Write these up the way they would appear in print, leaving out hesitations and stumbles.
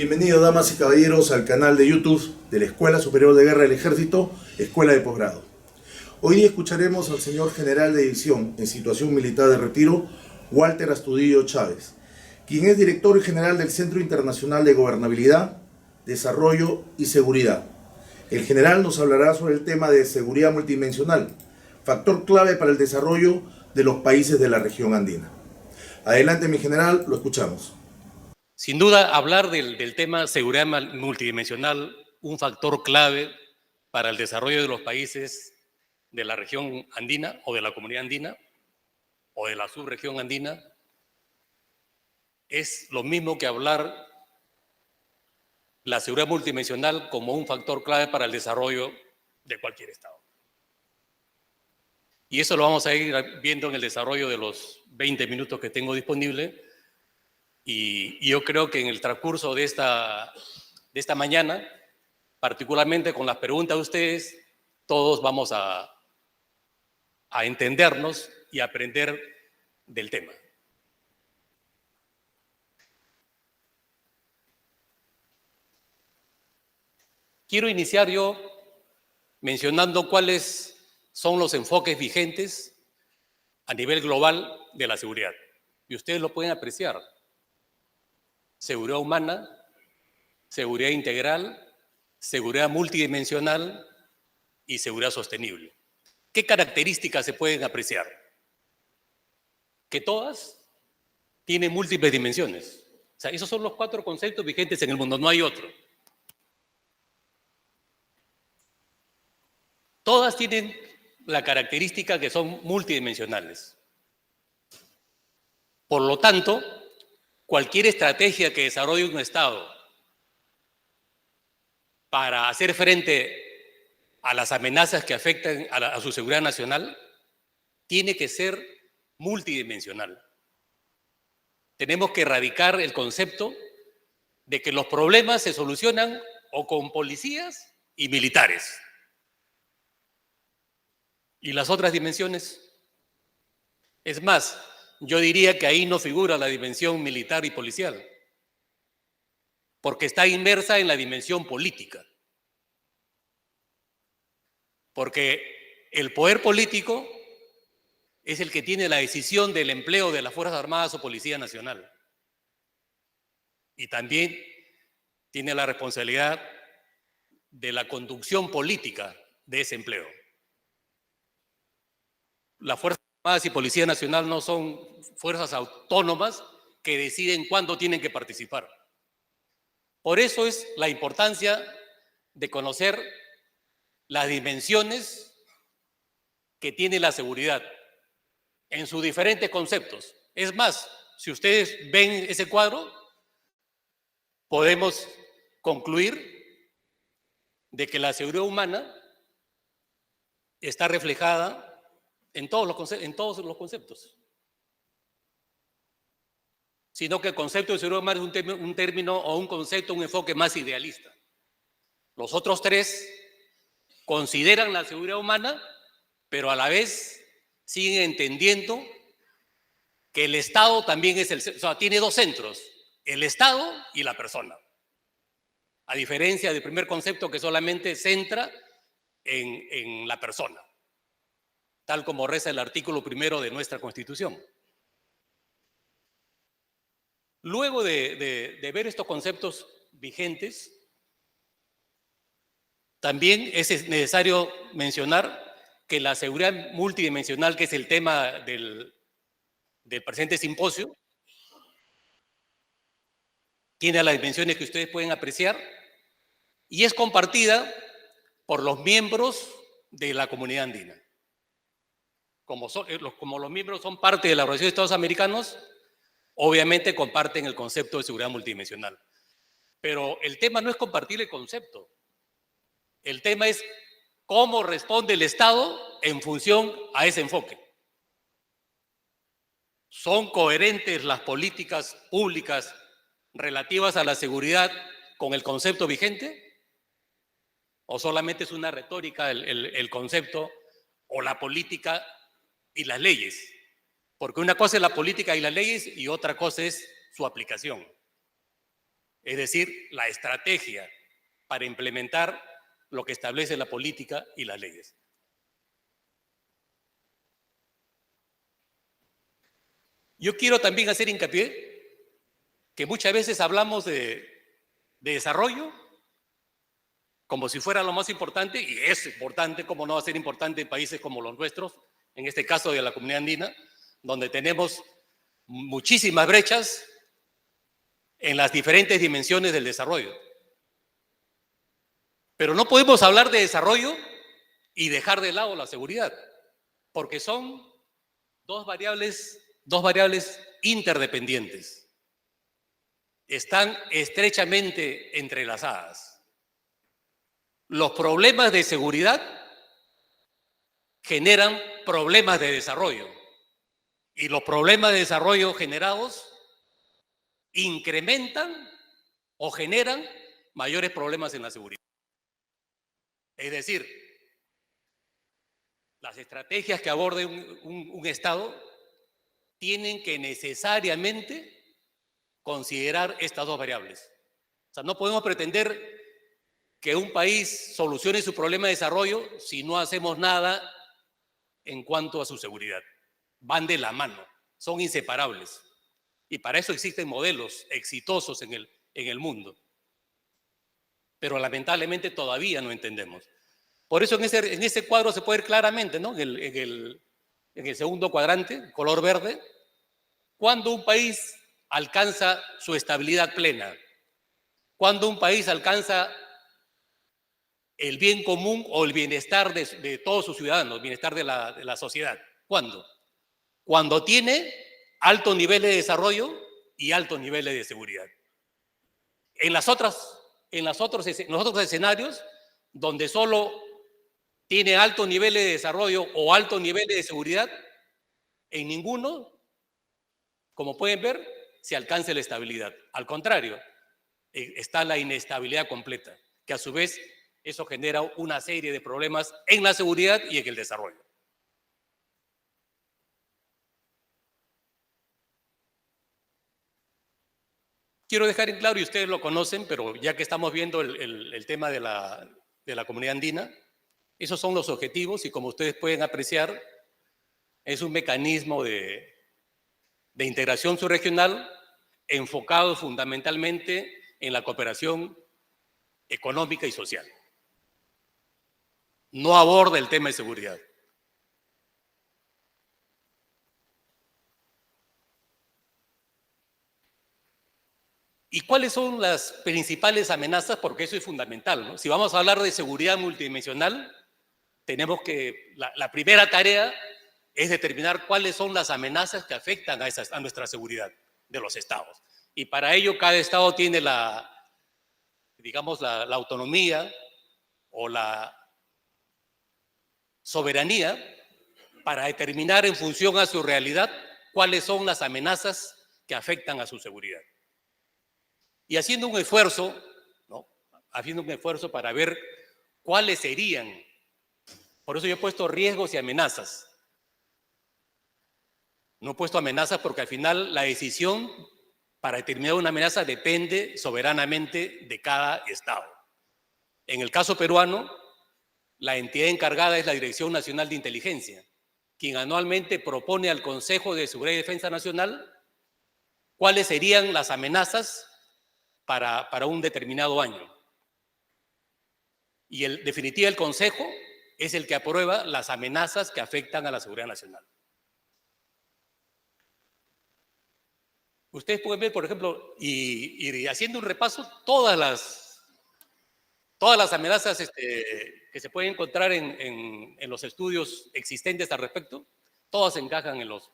Bienvenidos, damas y caballeros, al canal de YouTube de la Escuela Superior de Guerra del Ejército, Escuela de Posgrado. Hoy día escucharemos al señor general de división en situación militar de retiro, Walter Astudillo Chávez, quien es director general del Centro Internacional de Gobernabilidad, Desarrollo y Seguridad. El general nos hablará sobre el tema de seguridad multidimensional, factor clave para el desarrollo de los países de la región andina. Adelante, mi general, lo escuchamos. Sin duda, hablar del tema seguridad multidimensional, un factor clave para el desarrollo de los países de la región andina o de la comunidad andina o de la subregión andina, es lo mismo que hablar la seguridad multidimensional como un factor clave para el desarrollo de cualquier Estado. Y eso lo vamos a ir viendo en el desarrollo de los 20 minutos que tengo disponible. Y yo creo que en el transcurso de esta mañana, particularmente con las preguntas de ustedes, todos vamos a entendernos y aprender del tema. Quiero iniciar yo mencionando cuáles son los enfoques vigentes a nivel global de la seguridad. Y ustedes lo pueden apreciar. Seguridad humana, seguridad integral, seguridad multidimensional y seguridad sostenible. ¿Qué características se pueden apreciar? Que todas tienen múltiples dimensiones. O sea, esos son los 4 conceptos vigentes en el mundo, no hay otro. Todas tienen la característica que son multidimensionales. Por lo tanto, cualquier estrategia que desarrolle un Estado para hacer frente a las amenazas que afectan a su seguridad nacional tiene que ser multidimensional. Tenemos que erradicar el concepto de que los problemas se solucionan o con policías y militares. ¿Y las otras dimensiones? Es más, yo diría que ahí no figura la dimensión militar y policial, porque está inmersa en la dimensión política. Porque el poder político es el que tiene la decisión del empleo de las Fuerzas Armadas o Policía Nacional. Y también tiene la responsabilidad de la conducción política de ese empleo. Las Fuerzas Armadas y Policía Nacional no son fuerzas autónomas que deciden cuándo tienen que participar. Por eso es la importancia de conocer las dimensiones que tiene la seguridad en sus diferentes conceptos. Es más, si ustedes ven ese cuadro, podemos concluir de que la seguridad humana está reflejada en todos los conceptos. Sino que el concepto de seguridad humana es un término o un concepto, un enfoque más idealista. Los otros 3 consideran la seguridad humana, pero a la vez siguen entendiendo que el Estado también es tiene 2 centros, el Estado y la persona. A diferencia del primer concepto que solamente centra en la persona, tal como reza el artículo 1 de nuestra Constitución. Luego de ver estos conceptos vigentes, también es necesario mencionar que la seguridad multidimensional, que es el tema del presente simposio, tiene las dimensiones que ustedes pueden apreciar y es compartida por los miembros de la comunidad andina. Como los miembros son parte de la Organización de Estados Americanos, obviamente comparten el concepto de seguridad multidimensional. Pero el tema no es compartir el concepto. El tema es cómo responde el Estado en función a ese enfoque. ¿Son coherentes las políticas públicas relativas a la seguridad con el concepto vigente? ¿O solamente es una retórica el concepto o la política y las leyes? Porque una cosa es la política y las leyes y otra cosa es su aplicación. es decir, la estrategia para implementar lo que establece la política y las leyes. Yo quiero también hacer hincapié que muchas veces hablamos de desarrollo como si fuera lo más importante, y es importante, como no va a ser importante en países como los nuestros, en este caso de la comunidad andina, donde tenemos muchísimas brechas en las diferentes dimensiones del desarrollo. Pero no podemos hablar de desarrollo y dejar de lado la seguridad, porque son dos variables interdependientes. Están estrechamente entrelazadas. Los problemas de seguridad generan problemas de desarrollo, y los problemas de desarrollo generados incrementan o generan mayores problemas en la seguridad. Es decir, las estrategias que aborde un Estado tienen que necesariamente considerar estas dos variables. O sea, no podemos pretender que un país solucione su problema de desarrollo si no hacemos nada en cuanto a su seguridad. Van de la mano, son inseparables. Y para eso existen modelos exitosos en el mundo. Pero lamentablemente todavía no entendemos. Por eso en ese cuadro se puede ver claramente, ¿no? En el segundo cuadrante, color verde, cuando un país alcanza su estabilidad plena, cuando un país alcanza el bien común o el bienestar de todos sus ciudadanos, el bienestar de la sociedad. ¿Cuándo? Cuando tiene alto nivel de desarrollo y altos niveles de seguridad. En los otros escenarios, donde solo tiene altos niveles de desarrollo o altos niveles de seguridad, en ninguno, como pueden ver, se alcanza la estabilidad. Al contrario, está la inestabilidad completa, que a su vez eso genera una serie de problemas en la seguridad y en el desarrollo. Quiero dejar en claro, y ustedes lo conocen, pero ya que estamos viendo el tema de la comunidad andina, esos son los objetivos y como ustedes pueden apreciar, es un mecanismo de integración subregional enfocado fundamentalmente en la cooperación económica y social. No aborda el tema de seguridad. ¿Y cuáles son las principales amenazas? Porque eso es fundamental, ¿no? Si vamos a hablar de seguridad multidimensional, tenemos que, la primera tarea es determinar cuáles son las amenazas que afectan a nuestra seguridad de los estados. Y para ello cada estado tiene la autonomía o la soberanía para determinar en función a su realidad cuáles son las amenazas que afectan a su seguridad. Y haciendo un esfuerzo, ¿no? Haciendo un esfuerzo para ver cuáles serían. Por eso yo he puesto riesgos y amenazas. No he puesto amenazas porque al final la decisión para determinar una amenaza depende soberanamente de cada estado. En el caso peruano, la entidad encargada es la Dirección Nacional de Inteligencia, quien anualmente propone al Consejo de Seguridad y Defensa Nacional cuáles serían las amenazas para un determinado año. Y en definitiva el Consejo es el que aprueba las amenazas que afectan a la seguridad nacional. Ustedes pueden ver, por ejemplo, y haciendo un repaso, todas las amenazas que se pueden encontrar en los estudios existentes al respecto, todas encajan en los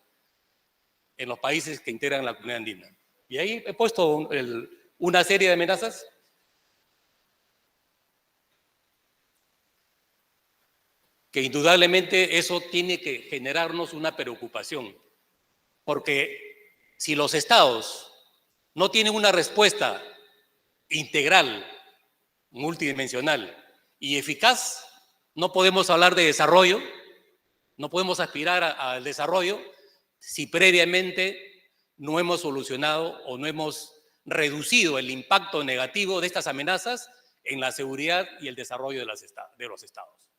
países que integran la comunidad andina. Y ahí he puesto una serie de amenazas que indudablemente eso tiene que generarnos una preocupación, porque si los estados no tienen una respuesta integral, multidimensional y eficaz, no podemos hablar de desarrollo, no podemos aspirar al desarrollo si previamente no hemos solucionado o no hemos reducido el impacto negativo de estas amenazas en la seguridad y el desarrollo de los estados.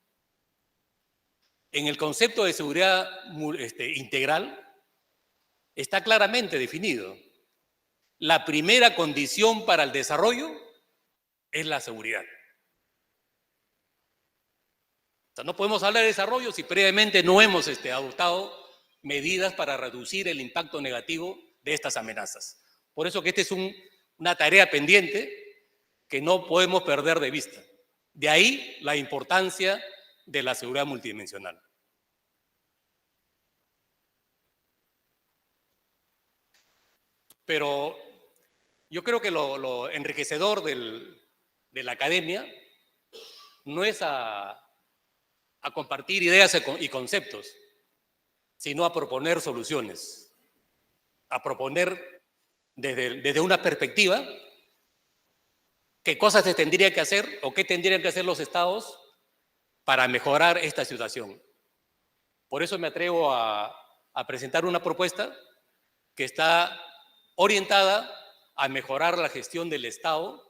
En el concepto de seguridad integral está claramente definido. La primera condición para el desarrollo es la seguridad. O sea, no podemos hablar de desarrollo si previamente no hemos adoptado medidas para reducir el impacto negativo de estas amenazas. Por eso que esta es una tarea pendiente que no podemos perder de vista. De ahí la importancia de la seguridad multidimensional. Pero yo creo que lo enriquecedor de la academia no es a compartir ideas y conceptos, sino a proponer soluciones, a proponer desde una perspectiva qué cosas se tendría que hacer o qué tendrían que hacer los estados para mejorar esta situación. Por eso me atrevo a presentar una propuesta que está orientada a mejorar la gestión del Estado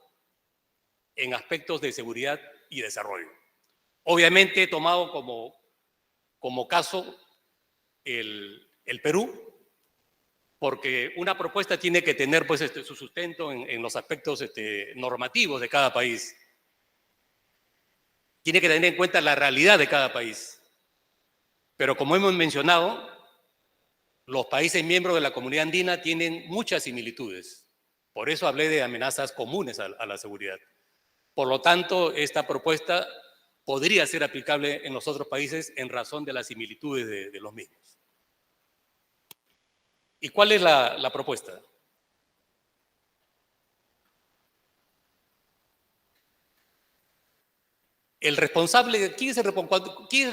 en aspectos de seguridad y desarrollo. Obviamente he tomado como caso el Perú, porque una propuesta tiene que tener pues, su sustento en los aspectos normativos de cada país. Tiene que tener en cuenta la realidad de cada país. Pero como hemos mencionado, los países miembros de la Comunidad Andina tienen muchas similitudes. Por eso hablé de amenazas comunes a la seguridad. Por lo tanto, esta propuesta podría ser aplicable en los otros países en razón de las similitudes de los mismos. ¿Y cuál es la propuesta? ¿Quién es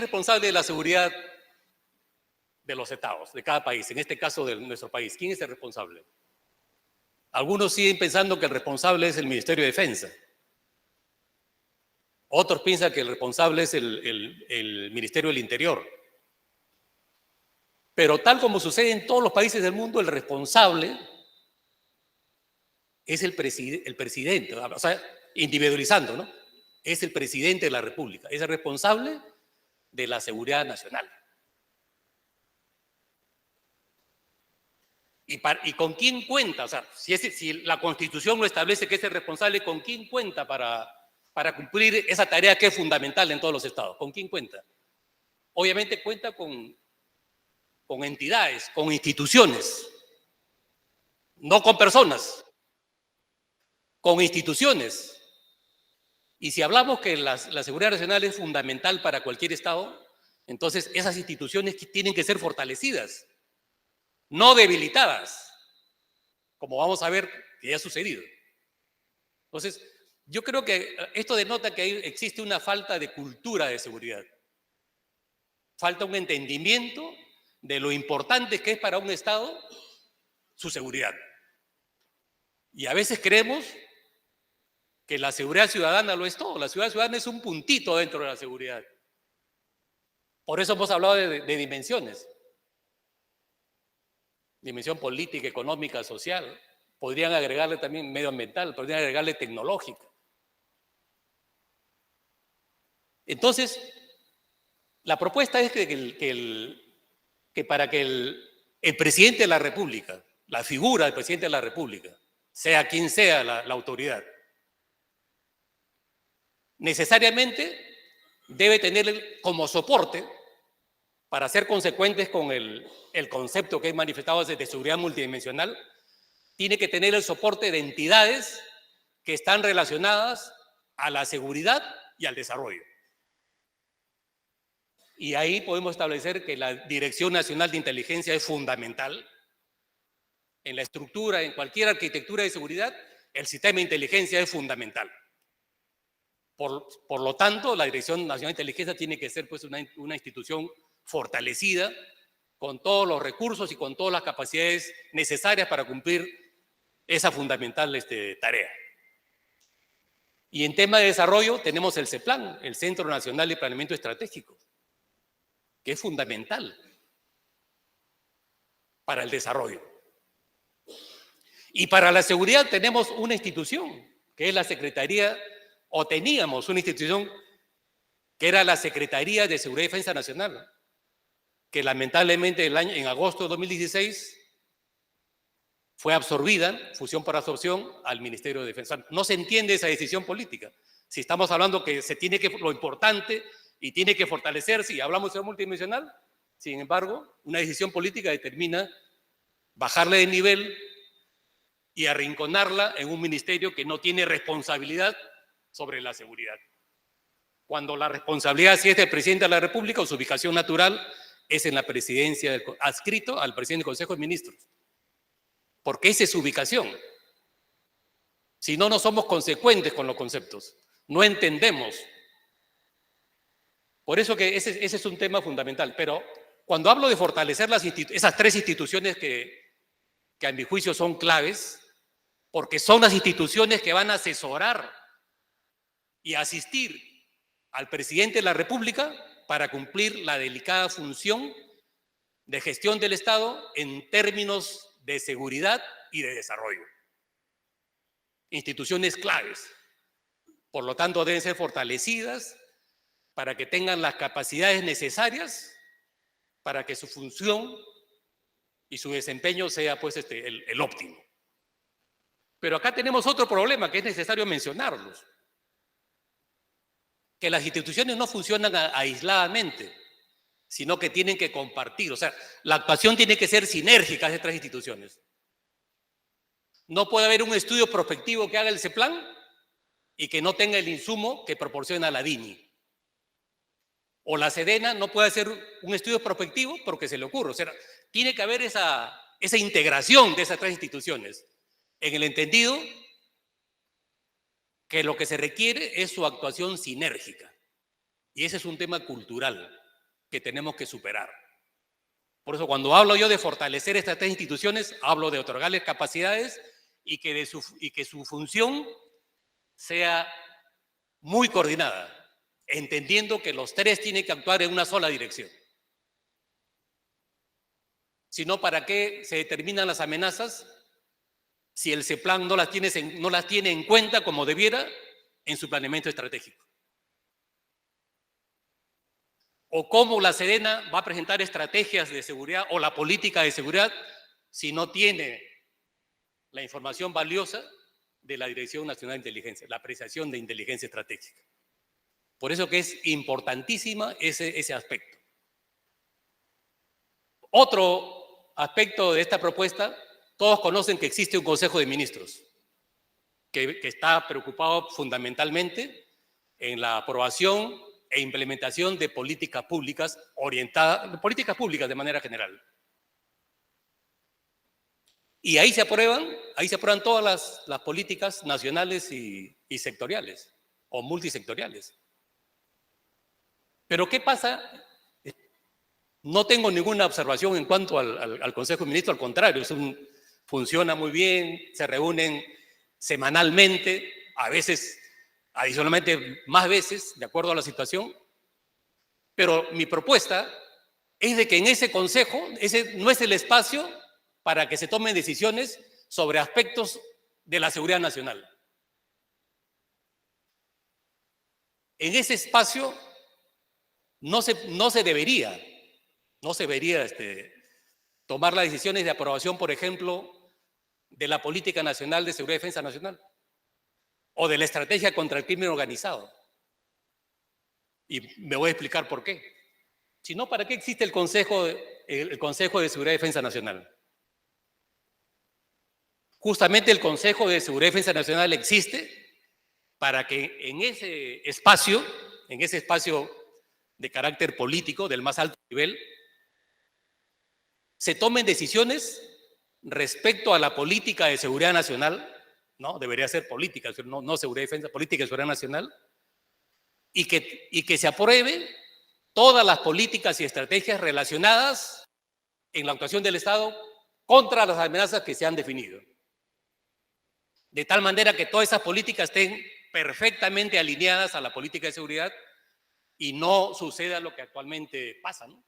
responsable de la seguridad de los estados, de cada país? En este caso de nuestro país, ¿quién es el responsable? Algunos siguen pensando que el responsable es el Ministerio de Defensa. Otros piensan que el responsable es el Ministerio del Interior. Pero tal como sucede en todos los países del mundo, el responsable es el presidente, o sea, individualizando, ¿no? Es el presidente de la República, es el responsable de la seguridad nacional. ¿Y con quién cuenta? O sea, si la Constitución lo establece que es el responsable, ¿con quién cuenta para cumplir esa tarea que es fundamental en todos los estados? ¿Con quién cuenta? Obviamente cuenta con entidades, con instituciones, no con personas, con instituciones. Y si hablamos que la seguridad nacional es fundamental para cualquier estado, entonces esas instituciones tienen que ser fortalecidas, no debilitadas, como vamos a ver que ya ha sucedido. Entonces, yo creo que esto denota que existe una falta de cultura de seguridad. Falta un entendimiento de lo importante que es para un Estado su seguridad. Y a veces creemos que la seguridad ciudadana lo es todo. La seguridad ciudadana es un puntito dentro de la seguridad. Por eso hemos hablado de dimensiones. Dimensión política, económica, social. Podrían agregarle también medioambiental, podrían agregarle tecnológica. Entonces, la propuesta es que para que el presidente de la República, la figura del presidente de la República, sea quien sea la autoridad, necesariamente debe tener como soporte, para ser consecuentes con el concepto que he manifestado de seguridad multidimensional, tiene que tener el soporte de entidades que están relacionadas a la seguridad y al desarrollo. Y ahí podemos establecer que la Dirección Nacional de Inteligencia es fundamental. En la estructura, en cualquier arquitectura de seguridad, el sistema de inteligencia es fundamental. Por lo tanto, la Dirección Nacional de Inteligencia tiene que ser pues, una institución fortalecida con todos los recursos y con todas las capacidades necesarias para cumplir esa fundamental tarea. Y en tema de desarrollo tenemos el CEPLAN, el Centro Nacional de Planeamiento Estratégico, que es fundamental para el desarrollo. Y para la seguridad tenemos una institución, que es la Secretaría, o teníamos una institución que era la Secretaría de Seguridad y Defensa Nacional, que lamentablemente en agosto de 2016 fue absorbida, fusión por absorción, al Ministerio de Defensa. No se entiende esa decisión política. Si estamos hablando que se tiene que, lo importante y tiene que fortalecerse, y hablamos de multidimensional, sin embargo, una decisión política determina bajarle de nivel y arrinconarla en un ministerio que no tiene responsabilidad sobre la seguridad. Cuando la responsabilidad sí es del presidente de la República, o su ubicación natural es en la presidencia, adscrito al presidente del Consejo de Ministros. Porque esa es su ubicación. Si no, no somos consecuentes con los conceptos. No entendemos. Por eso que ese es un tema fundamental. Pero cuando hablo de fortalecer esas tres instituciones que a mi juicio son claves, porque son las instituciones que van a asesorar y asistir al presidente de la República para cumplir la delicada función de gestión del Estado en términos de seguridad y de desarrollo. Instituciones claves. Por lo tanto, deben ser fortalecidas para que tengan las capacidades necesarias para que su función y su desempeño sea pues el óptimo. Pero acá tenemos otro problema que es necesario mencionarlos. Que las instituciones no funcionan aisladamente, sino que tienen que compartir. O sea, la actuación tiene que ser sinérgica de estas instituciones. No puede haber un estudio prospectivo que haga el CEPLAN y que no tenga el insumo que proporciona la DINI. O la SEDENA no puede hacer un estudio prospectivo porque se le ocurre. O sea, tiene que haber esa integración de esas tres instituciones, en el entendido que lo que se requiere es su actuación sinérgica. Y ese es un tema cultural que tenemos que superar. Por eso cuando hablo yo de fortalecer estas tres instituciones, hablo de otorgarles capacidades y que su función sea muy coordinada, entendiendo que los tres tienen que actuar en una sola dirección. Si no, ¿para qué se determinan las amenazas si el CEPLAN no las tiene en cuenta como debiera en su planeamiento estratégico? ¿O cómo la SEDENA va a presentar estrategias de seguridad o la política de seguridad si no tiene la información valiosa de la Dirección Nacional de Inteligencia, la apreciación de inteligencia estratégica? Por eso que es importantísima ese aspecto. Otro aspecto de esta propuesta, todos conocen que existe un Consejo de Ministros que está preocupado fundamentalmente en la aprobación e implementación de políticas públicas de manera general. Y ahí se aprueban todas las políticas nacionales y sectoriales o multisectoriales. Pero ¿qué pasa? No tengo ninguna observación en cuanto al Consejo de Ministros, al contrario, funciona muy bien, se reúnen semanalmente, a veces, adicionalmente, más veces, de acuerdo a la situación. Pero mi propuesta es de que en ese consejo, ese no es el espacio para que se tomen decisiones sobre aspectos de la seguridad nacional. En ese espacio no se debería tomar las decisiones de aprobación, por ejemplo, de la Política Nacional de Seguridad y Defensa Nacional o de la Estrategia contra el Crimen Organizado. Y me voy a explicar por qué. Si no, ¿para qué existe el Consejo de Seguridad y Defensa Nacional? Justamente el Consejo de Seguridad y Defensa Nacional existe para que en ese espacio de carácter político, del más alto nivel, se tomen decisiones respecto a la política de seguridad nacional, ¿no? Debería ser política, no seguridad y defensa, política de seguridad nacional, y que se apruebe todas las políticas y estrategias relacionadas en la actuación del Estado contra las amenazas que se han definido. De tal manera que todas esas políticas estén perfectamente alineadas a la política de seguridad y no suceda lo que actualmente pasa, ¿no?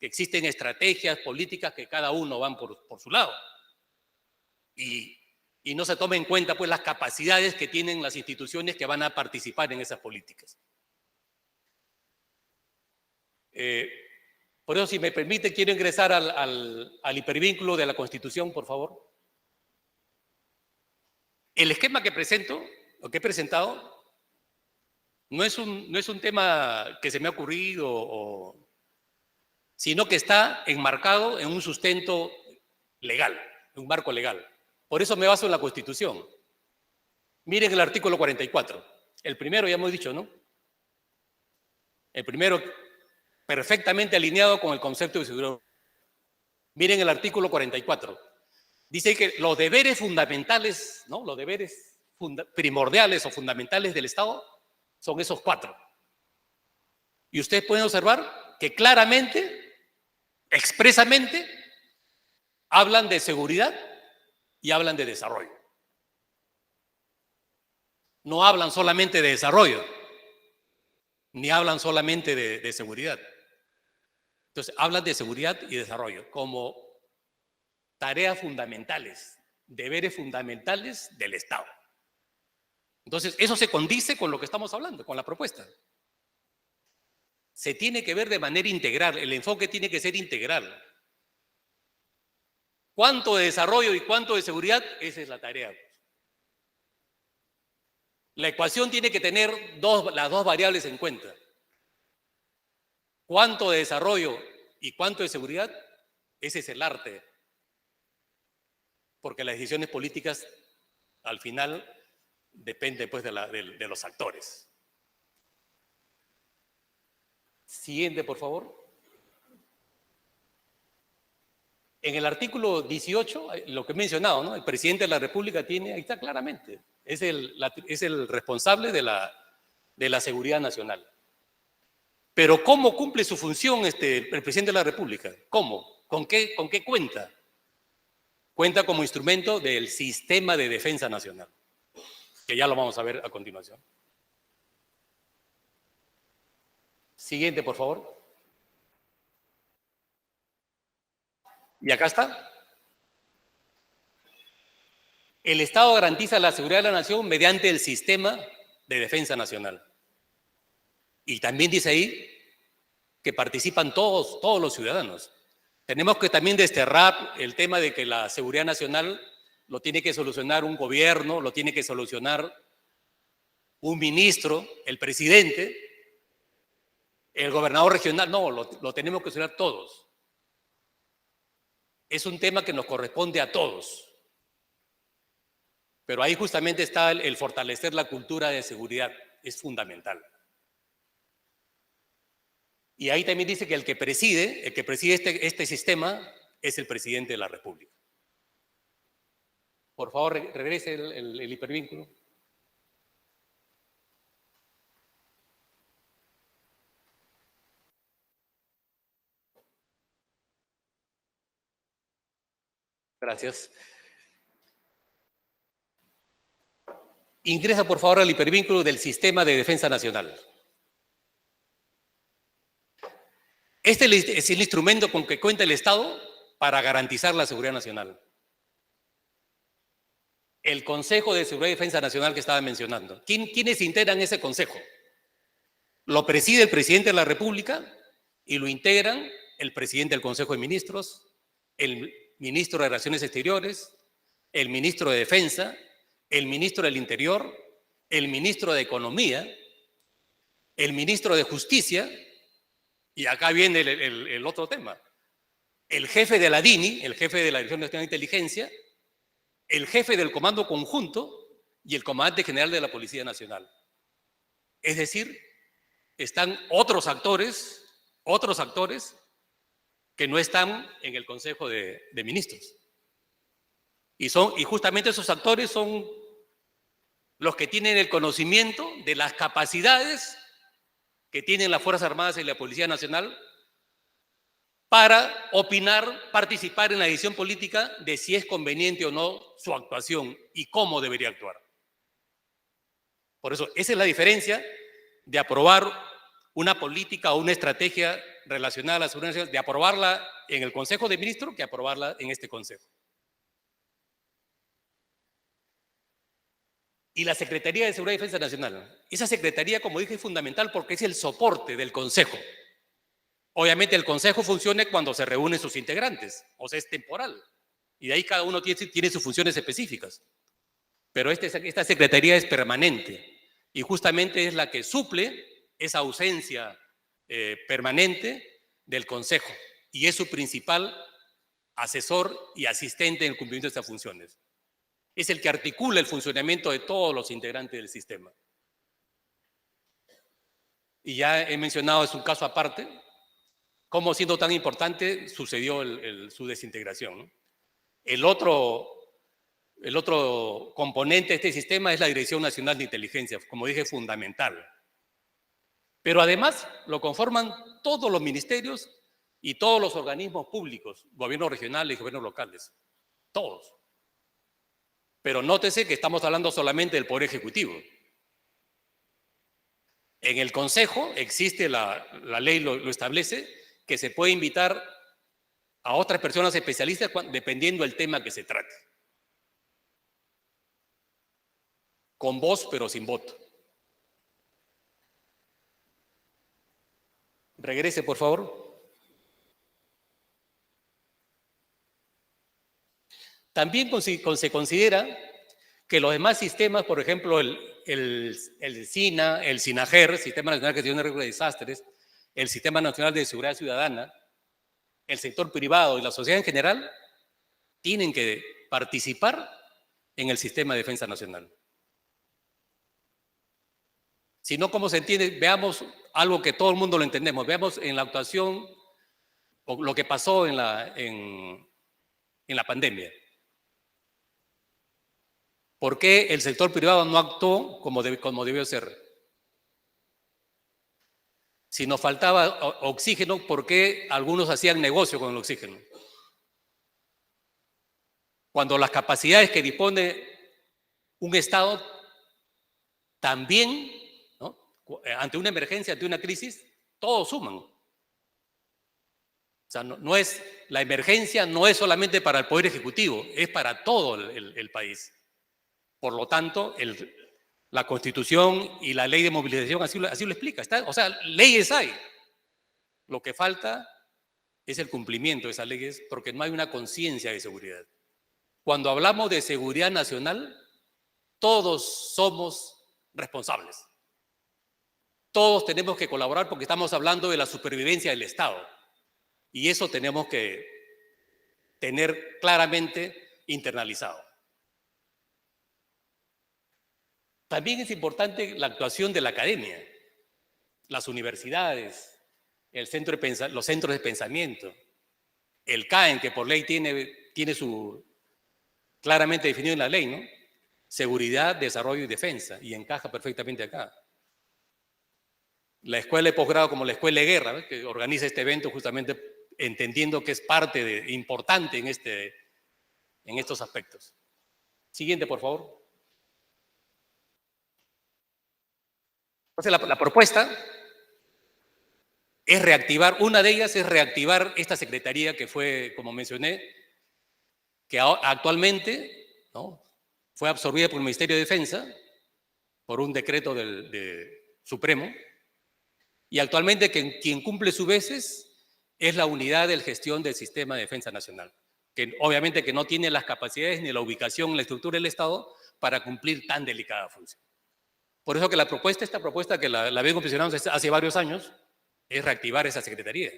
Que existen estrategias políticas que cada uno van por su lado. Y y no se toma en cuenta pues las capacidades que tienen las instituciones que van a participar en esas políticas. Por eso, si me permite, quiero ingresar al hipervínculo de la Constitución, por favor. El esquema que presento, o que he presentado, no es un tema que se me ha ocurrido, sino que está enmarcado en un sustento legal, en un marco legal. Por eso me baso en la Constitución. Miren el artículo 44. El primero ya hemos dicho, ¿no? El primero perfectamente alineado con el concepto de seguridad. Miren el artículo 44. Dice que los deberes fundamentales, ¿no? Los deberes primordiales o fundamentales del Estado son esos 4. Y ustedes pueden observar que claramente, expresamente, hablan de seguridad y hablan de desarrollo. No hablan solamente de desarrollo, ni hablan solamente de seguridad. Entonces, hablan de seguridad y desarrollo como tareas fundamentales, deberes fundamentales del Estado. Entonces, eso se condice con lo que estamos hablando, con la propuesta. Se tiene que ver de manera integral, el enfoque tiene que ser integral. ¿Cuánto de desarrollo y cuánto de seguridad? Esa es la tarea. La ecuación tiene que tener las dos variables en cuenta. ¿Cuánto de desarrollo y cuánto de seguridad? Ese es el arte. Porque las decisiones políticas, al final, dependen pues, de los actores. Siguiente, por favor. En el artículo 18, lo que he mencionado, ¿no? El presidente de la República tiene, ahí está claramente, es el responsable de la seguridad nacional. Pero ¿cómo cumple su función el presidente de la República? ¿Cómo? ¿Con qué cuenta? Cuenta como instrumento del sistema de defensa nacional, que ya lo vamos a ver a continuación. Siguiente, por favor. Y acá está. El Estado garantiza la seguridad de la nación mediante el sistema de defensa nacional. Y también dice ahí que participan todos los ciudadanos. Tenemos que también desterrar el tema de que la seguridad nacional lo tiene que solucionar un gobierno, lo tiene que solucionar un ministro, el presidente, el gobernador regional. No, lo tenemos que solucionar todos. Es un tema que nos corresponde a todos. Pero ahí justamente está el fortalecer la cultura de seguridad. Es fundamental. Y ahí también dice que el que preside este sistema es el presidente de la República. Por favor, regrese el hipervínculo. Gracias. Ingresa, por favor, al hipervínculo del Sistema de Defensa Nacional. Este es el instrumento con que cuenta el Estado para garantizar la seguridad nacional. El Consejo de Seguridad y Defensa Nacional que estaba mencionando. ¿Quiénes integran ese consejo? Lo preside el presidente de la República y lo integran el presidente del Consejo de Ministros, el ministro de Relaciones Exteriores, el ministro de Defensa, el ministro del Interior, el ministro de Economía, el ministro de Justicia, y acá viene el otro tema, el jefe de la DINI, el jefe de la Dirección Nacional de Inteligencia, el jefe del Comando Conjunto y el comandante general de la Policía Nacional. Es decir, están otros actores que no están en el Consejo de Ministros. Y justamente esos actores son los que tienen el conocimiento de las capacidades que tienen las Fuerzas Armadas y la Policía Nacional para opinar, participar en la decisión política de si es conveniente o no su actuación y cómo debería actuar. Por eso, esa es la diferencia de aprobar una política o una estrategia relacionada a la seguridad nacional, de aprobarla en el Consejo de Ministros que aprobarla en este Consejo. y la Secretaría de Seguridad y Defensa Nacional. Esa secretaría, como dije, es fundamental porque es el soporte del Consejo. Obviamente el Consejo funciona cuando se reúnen sus integrantes, o sea, es temporal. Y de ahí cada uno tiene sus funciones específicas. Pero esta secretaría es permanente y justamente es la que suple esa ausencia permanente del Consejo y es su principal asesor y asistente en el cumplimiento de estas funciones. Es el que articula el funcionamiento de todos los integrantes del sistema. Y ya he mencionado, es un caso aparte, cómo siendo tan importante sucedió su desintegración, ¿no? El otro componente de este sistema es la Dirección Nacional de Inteligencia, como dije, fundamental. Pero además lo conforman todos los ministerios y todos los organismos públicos, gobiernos regionales y gobiernos locales, todos. Pero nótese que estamos hablando solamente del Poder Ejecutivo. En el Consejo existe, la ley lo establece, que se puede invitar a otras personas especialistas dependiendo del tema que se trate. Con voz pero sin voto. Regrese, por favor. También se considera que los demás sistemas, por ejemplo, el SINA, el SINAGER, Sistema Nacional de Gestión de Riesgos de Desastres, el Sistema Nacional de Seguridad Ciudadana, el sector privado y la sociedad en general, tienen que participar en el sistema de defensa nacional. Si no, ¿cómo se entiende? Veamos algo que todo el mundo lo entendemos. Veamos en la actuación o lo que pasó en la pandemia. ¿Por qué el sector privado no actuó como debió ser? Si nos faltaba oxígeno, ¿por qué algunos hacían negocio con el oxígeno? Cuando las capacidades que dispone un Estado también, ¿no?, ante una emergencia, ante una crisis, todos suman. O sea, no es, la emergencia no es solamente para el Poder Ejecutivo, es para todo el país. Por lo tanto, la Constitución y la Ley de Movilización así lo explica. O sea, leyes hay. Lo que falta es el cumplimiento de esas leyes porque no hay una conciencia de seguridad. Cuando hablamos de seguridad nacional, todos somos responsables. Todos tenemos que colaborar porque estamos hablando de la supervivencia del Estado. Y eso tenemos que tener claramente internalizado. También es importante la actuación de la academia, las universidades, los centros de pensamiento, el CAEN, que por ley tiene su claramente definido en la ley, ¿no? Seguridad, desarrollo y defensa, y encaja perfectamente acá. La escuela de posgrado como la escuela de guerra, ¿ves?, que organiza este evento justamente entendiendo que es parte importante en estos aspectos. Siguiente, por favor. Entonces, la propuesta es reactivar, una de ellas es reactivar esta secretaría que fue, como mencioné, que actualmente, ¿no?, fue absorbida por el Ministerio de Defensa, por un decreto del Supremo, y actualmente quien cumple sus veces es la Unidad de Gestión del Sistema de Defensa Nacional, que obviamente que no tiene las capacidades ni la ubicación, la estructura del Estado para cumplir tan delicada función. Por eso que esta propuesta que la vengo mencionando hace varios años, es reactivar esa secretaría.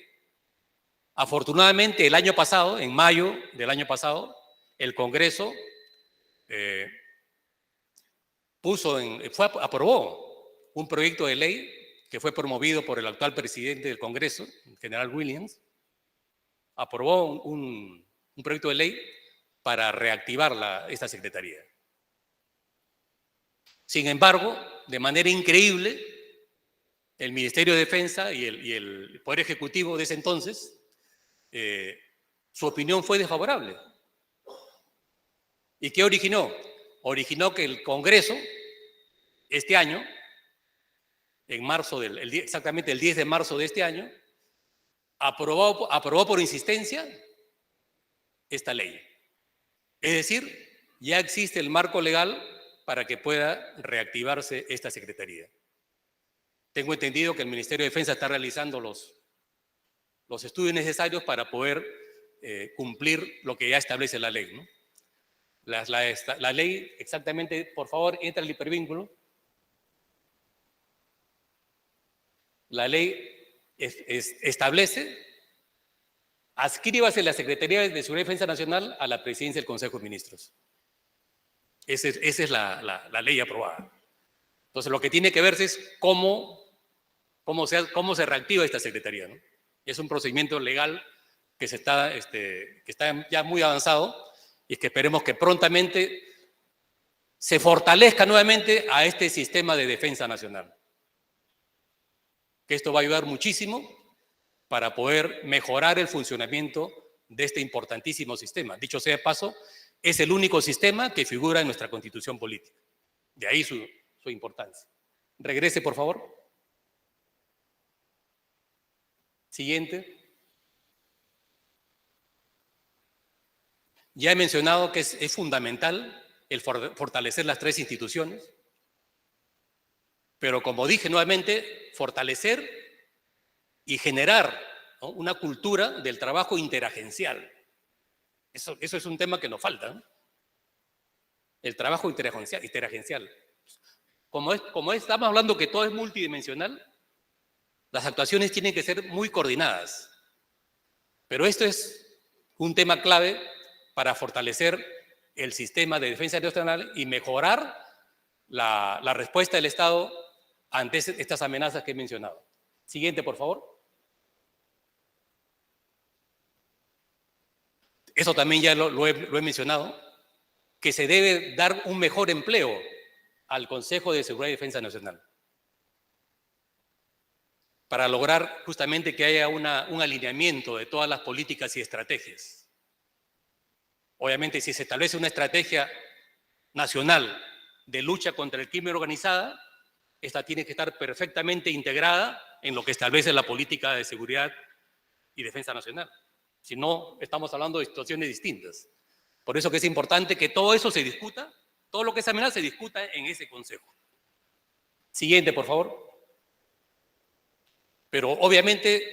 Afortunadamente, el año pasado, en mayo del año pasado, el Congreso aprobó un proyecto de ley que fue promovido por el actual presidente del Congreso, el general Williams. Aprobó un proyecto de ley para reactivar esta secretaría. Sin embargo, de manera increíble, el Ministerio de Defensa y el Poder Ejecutivo de ese entonces, su opinión fue desfavorable. ¿Y qué originó? Originó que el Congreso, este año, en marzo, exactamente el 10 de marzo de este año, aprobó por insistencia esta ley. Es decir, ya existe el marco legal para que pueda reactivarse esta Secretaría. Tengo entendido que el Ministerio de Defensa está realizando los estudios necesarios para poder cumplir lo que ya establece la ley, ¿no? La ley, exactamente, por favor, entra el hipervínculo. La ley establece, adscríbase la Secretaría de Seguridad y Defensa Nacional a la Presidencia del Consejo de Ministros. Esa es la ley aprobada. Entonces, lo que tiene que verse es cómo se reactiva esta Secretaría, ¿no? Es un procedimiento legal que está ya muy avanzado y que esperemos que prontamente se fortalezca nuevamente a este sistema de defensa nacional. Que esto va a ayudar muchísimo para poder mejorar el funcionamiento de este importantísimo sistema. Dicho sea de paso, es el único sistema que figura en nuestra Constitución política. De ahí su importancia. Regrese, por favor. Siguiente. Ya he mencionado que es fundamental el fortalecer las tres instituciones, pero como dije nuevamente, fortalecer y generar, ¿no?, una cultura del trabajo interagencial. Eso es un tema que nos falta, ¿no? El trabajo interagencial. Como estamos hablando que todo es multidimensional, las actuaciones tienen que ser muy coordinadas. Pero esto es un tema clave para fortalecer el sistema de defensa nacional y mejorar la respuesta del Estado ante estas amenazas que he mencionado. Siguiente, por favor. Eso también ya lo he mencionado, que se debe dar un mejor empleo al Consejo de Seguridad y Defensa Nacional para lograr justamente que haya un alineamiento de todas las políticas y estrategias. Obviamente, si se establece una estrategia nacional de lucha contra el crimen organizada, esta tiene que estar perfectamente integrada en lo que establece la política de seguridad y defensa nacional. Si no, estamos hablando de situaciones distintas. Por eso que es importante que todo eso se discuta, todo lo que es amenaza se discuta en ese consejo. Siguiente, por favor. Pero obviamente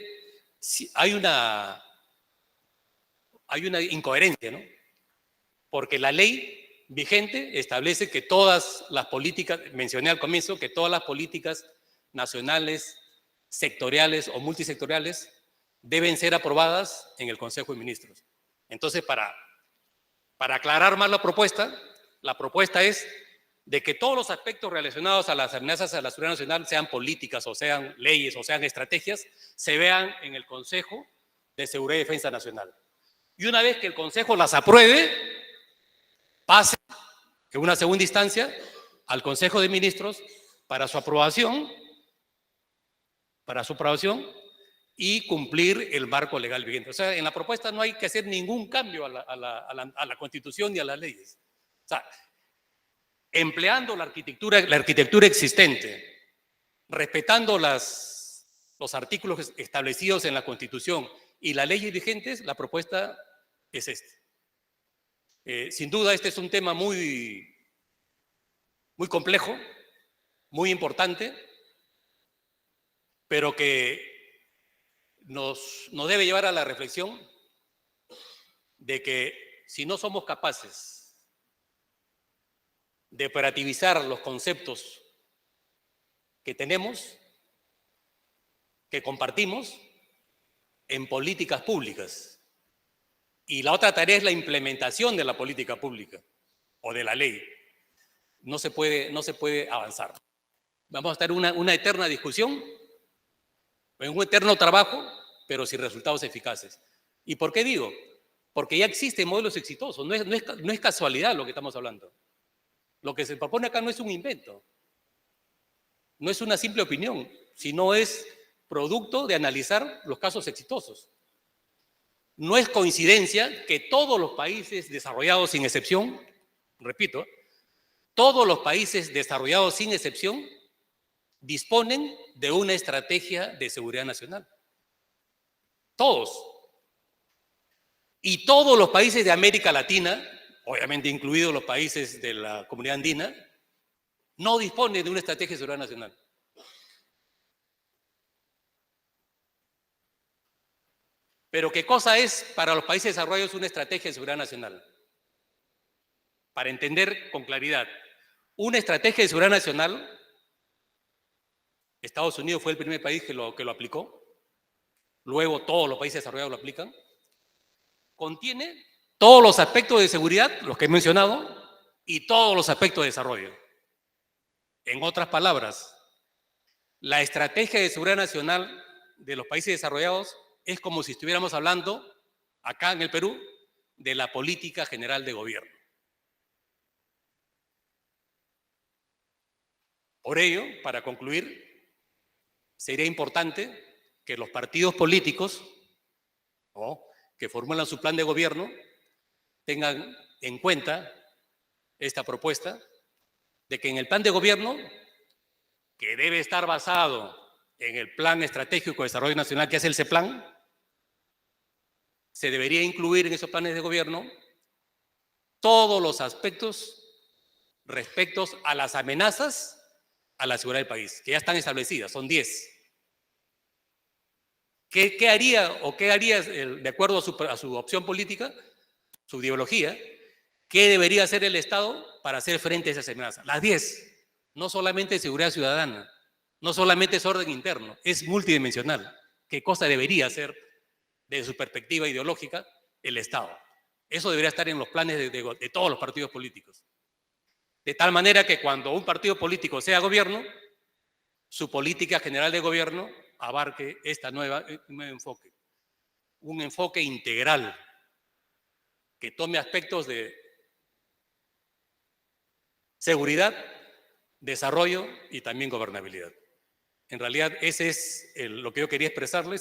hay una incoherencia, ¿no? Porque la ley vigente establece que todas las políticas, mencioné al comienzo, que todas las políticas nacionales, sectoriales o multisectoriales deben ser aprobadas en el Consejo de Ministros. Entonces, para aclarar más la propuesta es de que todos los aspectos relacionados a las amenazas a la seguridad nacional, sean políticas o sean leyes o sean estrategias, se vean en el Consejo de Seguridad y Defensa Nacional. Y una vez que el Consejo las apruebe, pase en una segunda instancia al Consejo de Ministros para su aprobación y cumplir el marco legal vigente. O sea, en la propuesta no hay que hacer ningún cambio a la Constitución ni a las leyes. O sea, empleando la arquitectura existente, respetando los artículos establecidos en la Constitución y las leyes vigentes, la propuesta es esta. Sin duda, este es un tema muy complejo, muy importante, pero que nos debe llevar a la reflexión de que si no somos capaces de operativizar los conceptos que tenemos, que compartimos, en políticas públicas, y la otra tarea es la implementación de la política pública o de la ley, no se puede avanzar. Vamos a estar en una eterna discusión, en un eterno trabajo, pero sin resultados eficaces. ¿Y por qué digo? Porque ya existen modelos exitosos, no es casualidad lo que estamos hablando. Lo que se propone acá no es un invento, no es una simple opinión, sino es producto de analizar los casos exitosos. No es coincidencia que todos los países desarrollados sin excepción, repito, todos los países desarrollados sin excepción disponen de una estrategia de seguridad nacional. Todos. Y todos los países de América Latina, obviamente incluidos los países de la Comunidad Andina, no dispone de una estrategia de seguridad nacional. Pero ¿qué cosa es para los países desarrollados una estrategia de seguridad nacional? Para entender con claridad, una estrategia de seguridad nacional, Estados Unidos fue el primer país que lo aplicó, luego todos los países desarrollados lo aplican, contiene todos los aspectos de seguridad, los que he mencionado, y todos los aspectos de desarrollo. En otras palabras, la estrategia de seguridad nacional de los países desarrollados es como si estuviéramos hablando, acá en el Perú, de la política general de gobierno. Por ello, para concluir, sería importante que los partidos políticos, ¿no?, que formulan su plan de gobierno tengan en cuenta esta propuesta de que en el plan de gobierno, que debe estar basado en el Plan Estratégico de Desarrollo Nacional, que es el CEPLAN, se debería incluir en esos planes de gobierno todos los aspectos respecto a las amenazas a la seguridad del país, que ya están establecidas, son 10. ¿Qué haría de acuerdo a su opción política, su ideología, qué debería hacer el Estado para hacer frente a esas amenazas? Las 10, no solamente seguridad ciudadana, no solamente es orden interno, es multidimensional. ¿Qué cosa debería hacer desde su perspectiva ideológica el Estado? Eso debería estar en los planes de todos los partidos políticos. De tal manera que cuando un partido político sea gobierno, su política general de gobierno abarque este nuevo enfoque. Un enfoque integral que tome aspectos de seguridad, desarrollo y también gobernabilidad. En realidad, ese es lo que yo quería expresarles.